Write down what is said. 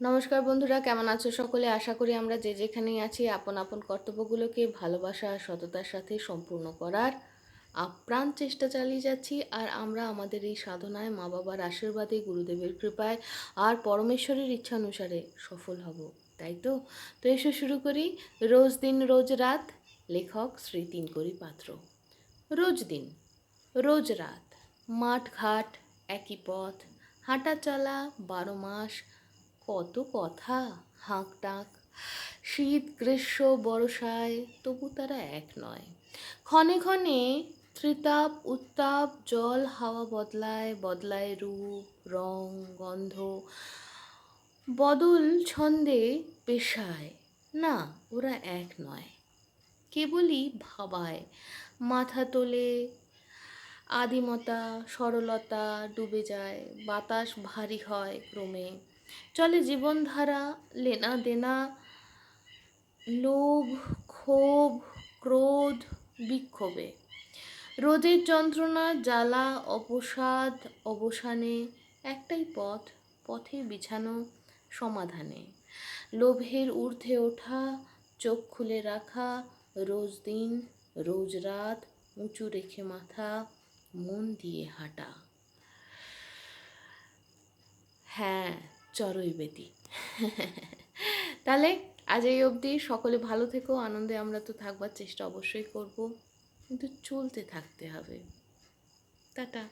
নমস্কার বন্ধুরা, কেমন আছো সকলে? আশা করি আমরা যে যেখানেই আছি আপন আপন কর্তব্যগুলোকে ভালোবাসা আর সততার সাথে সম্পূর্ণ করার আপ্রাণ চেষ্টা চালিয়ে যাচ্ছি। আর আমরা আমাদের এই সাধনায় মা বাবার আশীর্বাদে, গুরুদেবের কৃপায় আর পরমেশ্বরের ইচ্ছা অনুসারে সফল হব, তাই তো? তো এসো শুরু করি। রোজ দিন রোজ রাত, লেখক শ্রী তিনকড়ি পাত্র। রোজ দিন রোজ রাত, মাঠ ঘাট একই পথ, হাঁটা চলা 12 মাস, কত কথা, হাঁক ডাক, শীত গ্রীষ্ম বর্ষায়, তবু তারা এক নয়। ক্ষণে ক্ষণে ত্রিতাপ উত্তাপ, জল হাওয়া বদলায় বদলায় রূপ রং গন্ধ, বদল ছন্দে পেশায়, না, ওরা এক নয়। কেবলই ভাবায়, মাথা তোলে আদিমতা, সরলতা ডুবে যায়, বাতাস ভারী হয় ক্রমে, চলে জীবনধারা লেনা দেনা, লোভ ক্ষোভ ক্রোধ বিক্ষোভে, রোদের যন্ত্রণা জ্বালা অবসাদ অবসানে, একটাই পথ, পথে বিছানো সমাধানে, লোভের ঊর্ধ্বে ওঠা, চোখ খুলে রাখা, রোজ দিন রোজ রাত, উঁচু রেখে মাথা, মন দিয়ে হাঁটা। হ্যাঁ, চড়ুই বেটি। তাহলে আজ এই অবধি, সকলে ভালো থেকো, আনন্দে আমরা তো থাকবার চেষ্টা অবশ্যই করব, কিন্তু চলতে থাকতে হবে। টাটা।